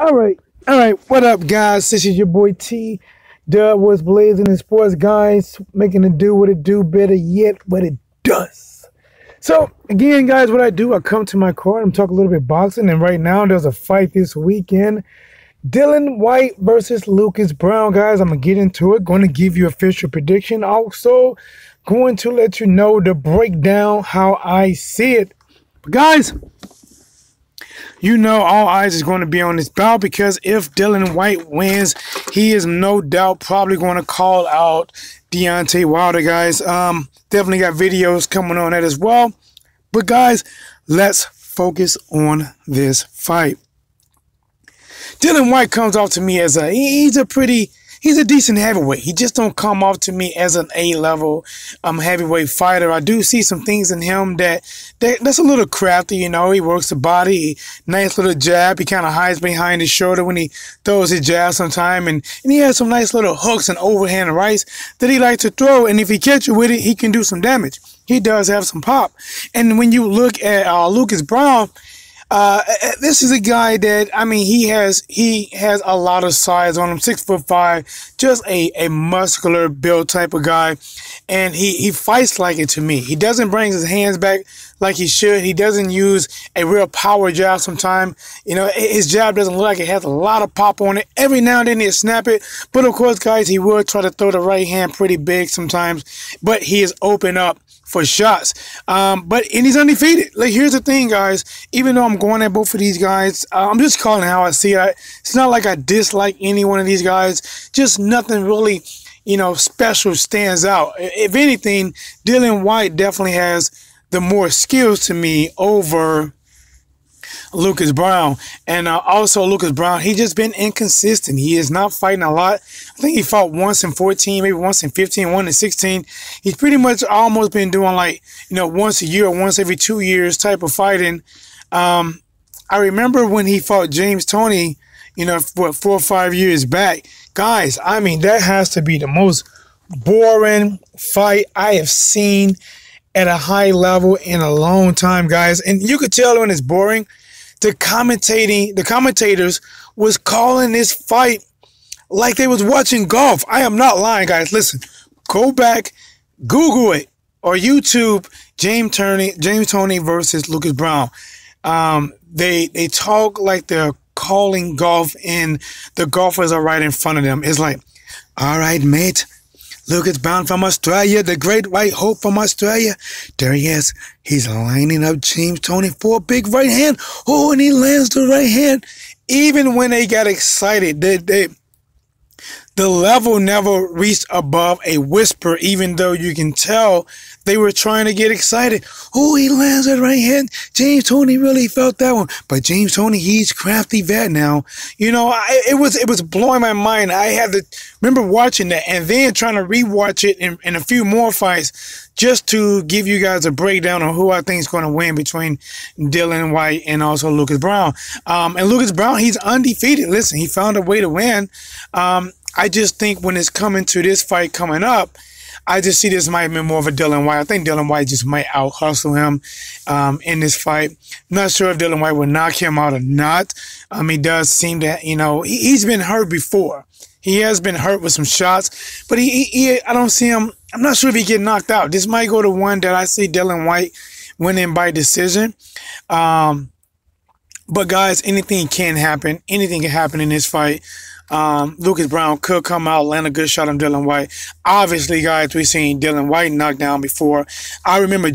All right. What up, guys? This is your boy T. Dub was blazing in sports, guys, making it do what it do, better yet, what it does. So, again, guys, what I do, I come to my court, I'm talking a little bit boxing, and right now there's a fight this weekend. Dillian Whyte versus Lucas Browne, guys. I'm going to get into it. Going to give you official prediction. Also, going to let you know the breakdown, how I see it. But, guys, you know all eyes is going to be on this bout because if Dillian Whyte wins, he is no doubt probably going to call out Deontay Wilder, guys. Definitely got videos coming on that as well. But, guys, let's focus on this fight. Dillian Whyte comes off to me as he's a decent heavyweight. He just don't come off to me as an A-level heavyweight fighter. I do see some things in him that's a little crafty, you know. He works the body, nice little jab. He kind of hides behind his shoulder when he throws his jab sometime. And he has some nice little hooks and overhand rights that he likes to throw. And if he catches you with it, he can do some damage. He does have some pop. And when you look at Lucas Browne, this is a guy that, I mean, he has a lot of size on him, 6'5", just a muscular build type of guy, and he fights like it to me. He doesn't bring his hands back like he should. He doesn't use a real power jab sometimes. You know, his jab doesn't look like it has a lot of pop on it. Every now and then he'll snap it, but of course, guys, he will try to throw the right hand pretty big sometimes, but he is open up for shots, and he's undefeated. Like, here's the thing, guys, even though I'm going at both of these guys, I'm just calling how I see it. It's not like I dislike any one of these guys, just nothing really, you know, special stands out. If anything, Dillian Whyte definitely has the more skills to me over Lucas Browne. And also Lucas Browne, he's just been inconsistent. He is not fighting a lot. I think he fought once in 14, maybe once in 15, one in 16. He's pretty much almost been doing, like, you know, once a year or once every 2 years type of fighting. I remember when he fought James Toney, you know, what, 4 or 5 years back. Guys, I mean, that has to be the most boring fight I have seen at a high level in a long time, guys. And you could tell when it's boring. The commentators was calling this fight like they was watching golf. I am not lying, guys. Listen, go back, Google it, or YouTube James Toney versus Lucas Browne. They talk like they're calling golf, and the golfers are right in front of them. It's like, all right, mate. Lucas Browne from Australia, the great white hope from Australia. There he is. He's lining up James Toney for a big right hand. Oh, and he lands the right hand. Even when they got excited, the level never reached above a whisper, even though you can tell they were trying to get excited. Oh, he lands that right hand. James Toney really felt that one. But James Toney, he's crafty vet now. You know, it was blowing my mind. I had to remember watching that and then trying to rewatch it in a few more fights just to give you guys a breakdown on who I think is going to win between Dillian Whyte and also Lucas Browne. And Lucas Browne, he's undefeated. Listen, he found a way to win. I just think when it's coming to this fight coming up, I just see this might be more of a Dillian Whyte. I think Dillian Whyte just might out-hustle him in this fight. Not sure if Dillian Whyte will knock him out or not. He does seem to, you know, he's been hurt before. He has been hurt with some shots, but I don't see him. I'm not sure if he get knocked out. This might go to one that I see Dillian Whyte winning by decision. But guys, anything can happen. Anything can happen in this fight. Lucas Browne could come out, land a good shot on Dillian Whyte. Obviously, guys, we've seen Dillian Whyte knocked down before. I remember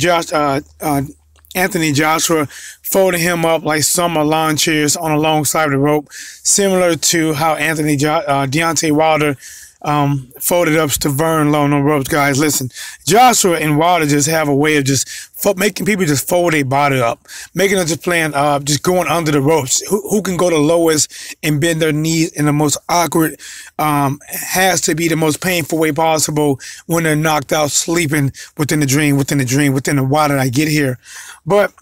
Anthony Joshua folding him up like summer lawn chairs on a long side of the rope, similar to how Deontay Wilder folded up Stavern on the ropes. Guys, listen, Joshua and Wilder just have a way of just making people just fold their body up, making them just playing, just going under the ropes. Who can go the lowest and bend their knees in the most awkward, has to be the most painful way possible when they're knocked out, sleeping within the dream, within the why did I get here? But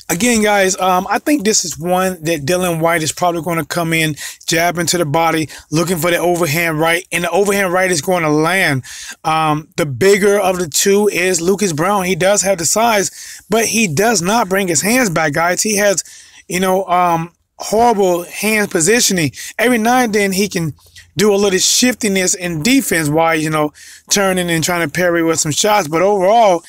again, guys, I think this is one that Dillian Whyte is probably going to come in, jab into the body, looking for the overhand right, and the overhand right is going to land. The bigger of the two is Lucas Browne. He does have the size, but he does not bring his hands back, guys. He has, you know, horrible hand positioning. Every now and then he can do a little shiftiness in defense while, you know, turning and trying to parry with some shots. But overall,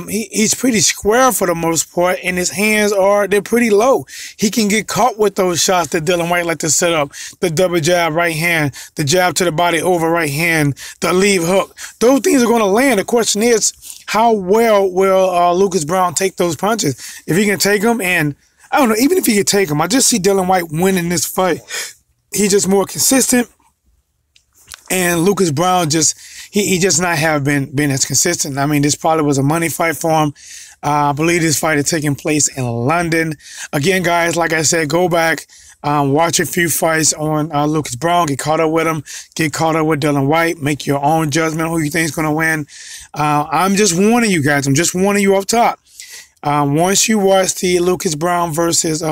he's pretty square for the most part, and his hands they're pretty low. He can get caught with those shots that Dillian Whyte like to set up. The double jab right hand, the jab to the body over right hand, the leave hook. Those things are going to land. The question is, how well will Lucas Browne take those punches? If he can take them, and I don't know, even if he can take them, I just see Dillian Whyte winning this fight. He's just more consistent, and Lucas Browne he just not have been as consistent. I mean, this probably was a money fight for him. I believe this fight is taking place in London. Again, guys, like I said, go back, watch a few fights on Lucas Browne, get caught up with him, get caught up with Dillian Whyte, make your own judgment on who you think is going to win. I'm just warning you guys. I'm just warning you up top. Once you watch the Lucas Browne versus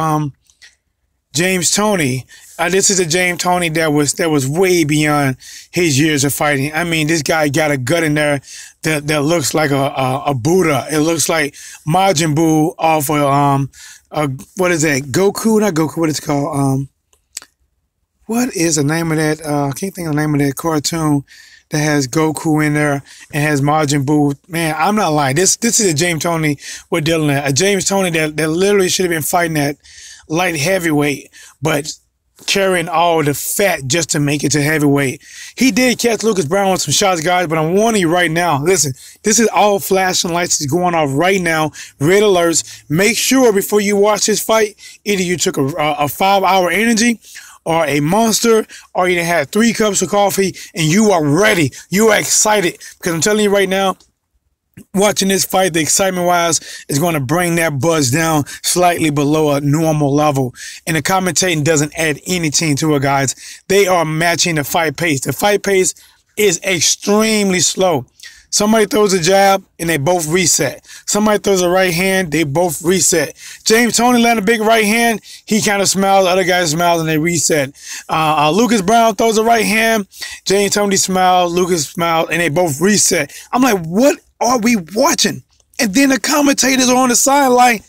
James Toney, this is a James Toney that was way beyond his years of fighting. I mean, this guy got a gut in there that looks like a Buddha. It looks like Majin Buu off of what is that? Goku? Not Goku. What it's called? What is the name of that? I can't think of the name of that cartoon that has Goku in there and has Majin Buu. Man, I'm not lying. This is a James Toney we're dealing with. A James Toney that literally should have been fighting at light heavyweight, but carrying all the fat just to make it to heavyweight. He did catch Lucas Browne with some shots, guys, but I'm warning you right now. Listen, this is all flashing lights is going off right now. Red alerts. Make sure before you watch this fight, either you took a 5-hour energy or a Monster, or you had 3 cups of coffee and you are ready. You are excited, because I'm telling you right now, watching this fight, the excitement-wise, is going to bring that buzz down slightly below a normal level. And the commentating doesn't add anything to it, guys. They are matching the fight pace. The fight pace is extremely slow. Somebody throws a jab, and they both reset. Somebody throws a right hand, they both reset. James Toney landed a big right hand. He kind of smiles. The other guy smiles, and they reset. Lucas Browne throws a right hand. James Toney smiles. Lucas smiles, and they both reset. I'm like, what are we watching? And then the commentators are on the sideline.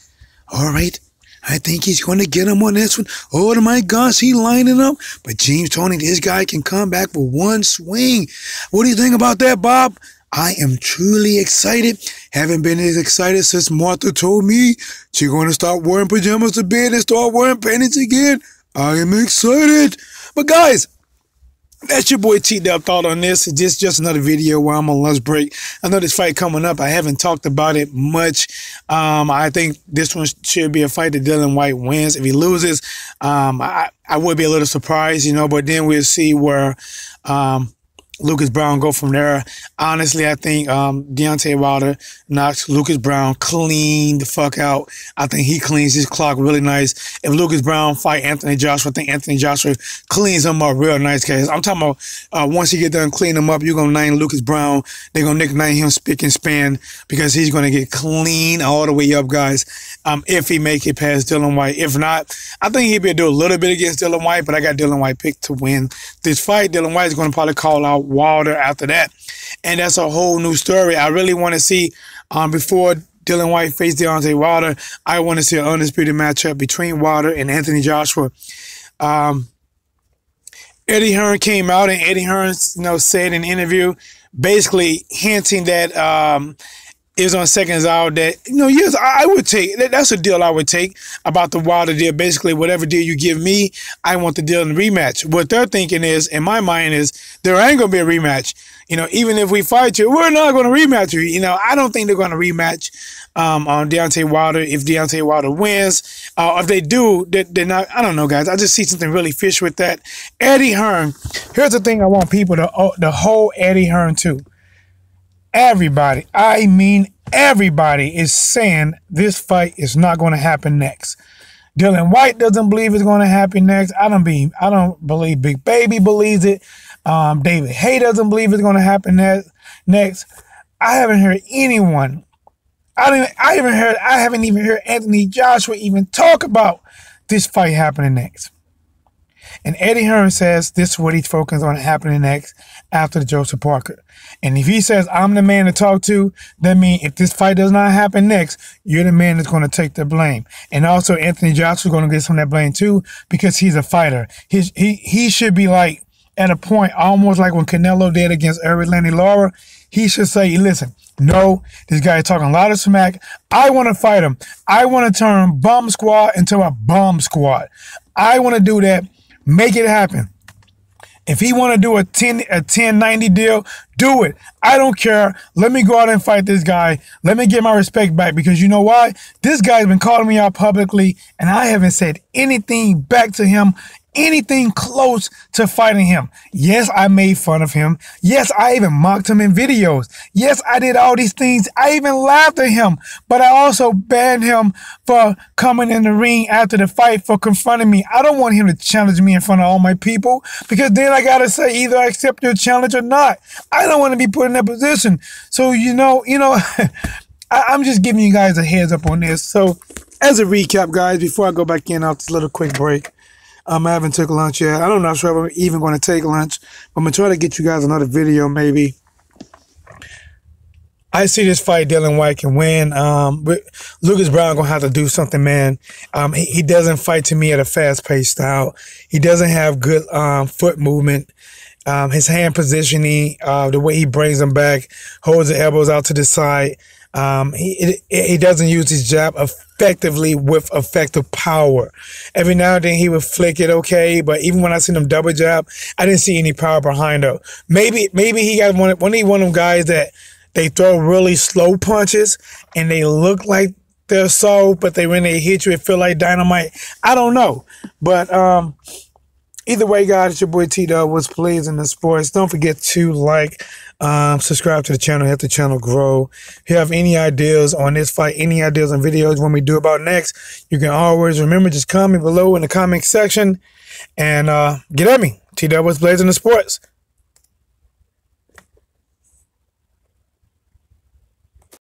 All right, I think he's going to get him on this one. Oh my gosh, he's lining up. But James Toney, this guy can come back with one swing. What do you think about that, Bob? I am truly excited. Haven't been as excited since Martha told me she's going to start wearing pajamas to bed and start wearing panties again. I am excited. But guys, that's your boy T-Dub thought on this. It's just another video while I'm on lunch break. I know this fight coming up. I haven't talked about it much. I think this one should be a fight that Dillian Whyte wins. If he loses, I would be a little surprised, you know, but then we'll see where Lucas Browne go from there. Honestly, I think Deontay Wilder knocks Lucas Browne clean the fuck out. I think he cleans his clock really nice. If Lucas Browne fight Anthony Joshua, I think Anthony Joshua cleans him up real nice, guys. I'm talking about once you get done cleaning him up, you're going to name Lucas Browne. They're going to nickname him Spick and Span, because he's going to get clean all the way up, guys, if he make it past Dillian Whyte. If not, I think he'll be able to do a little bit against Dillian Whyte, but I got Dillian Whyte picked to win this fight. Dillian Whyte is going to probably call out Wilder after that, and that's a whole new story. I really want to see before Dillian Whyte faced Deontay Wilder, I want to see an undisputed matchup between Wilder and Anthony Joshua. Eddie Hearn came out, and Eddie Hearn, said in an interview, basically hinting that it was on seconds out that, yes, I would take. That's a deal I would take about the Wilder deal. Basically, whatever deal you give me, I want the deal in the rematch. What they're thinking is, in my mind, is there ain't going to be a rematch. Even if we fight you, we're not going to rematch you. I don't think they're going to rematch on Deontay Wilder if Deontay Wilder wins. If they do, they're not. I don't know, guys. I just see something really fishy with that. Eddie Hearn. Here's the thing I want people to hold Eddie Hearn to. Everybody, I mean everybody, is saying this fight is not going to happen next. Dillian Whyte doesn't believe it's going to happen next. I don't believe Big Baby believes it. David Hay doesn't believe it's going to happen next. I haven't heard anyone. I haven't even heard Anthony Joshua even talk about this fight happening next. And Eddie Hearn says this is what he's focused on happening next after the Joseph Parker. And if he says, I'm the man to talk to, that means if this fight does not happen next, you're the man that's going to take the blame. And also Anthony Joshua's going to get some of that blame too, because he's a fighter. He should be like at a point almost like when Canelo did against Lanny Lara. He should say, listen, no, this guy is talking a lot of smack. I want to fight him. I want to turn Bum Squad into a Bomb Squad. I want to do that. Make it happen. If he want to do a 1090 deal, do it. I don't care. Let me go out and fight this guy. Let me get my respect back, because you know why? This guy's been calling me out publicly and I haven't said anything back to him, anything close to fighting him. Yes, I made fun of him. Yes, I even mocked him in videos. Yes, I did all these things. I even laughed at him, but I also banned him for coming in the ring after the fight for confronting me. I don't want him to challenge me in front of all my people, because then I gotta say either I accept your challenge or not. I don't want to be put in that position. So, you know, I'm just giving you guys a heads up on this. So as a recap, guys, before I go back in off this little quick break, I haven't took lunch yet. I'm not sure if I'm even going to take lunch, but I'm going to try to get you guys another video maybe. I see this fight Dillian Whyte can win. Lucas Browne going to have to do something, man. He doesn't fight to me at a fast-paced style. He doesn't have good foot movement. His hand positioning, the way he brings them back, holds the elbows out to the side. He doesn't use his jab effectively with effective power. Every now and then he would flick it okay, but even when I seen him double jab, I didn't see any power behind it. Maybe he got one of them guys that they throw really slow punches and they look like they're soft, but when they hit you, it feel like dynamite. I don't know, but either way, guys, it's your boy T-Dub was pleased in the sports. Don't forget to like, subscribe to the channel, help the channel grow. If you have any ideas on this fight, any ideas on videos when we do about next, you can always remember, just comment below in the comment section and get at me. T-Dub was blazing the sports.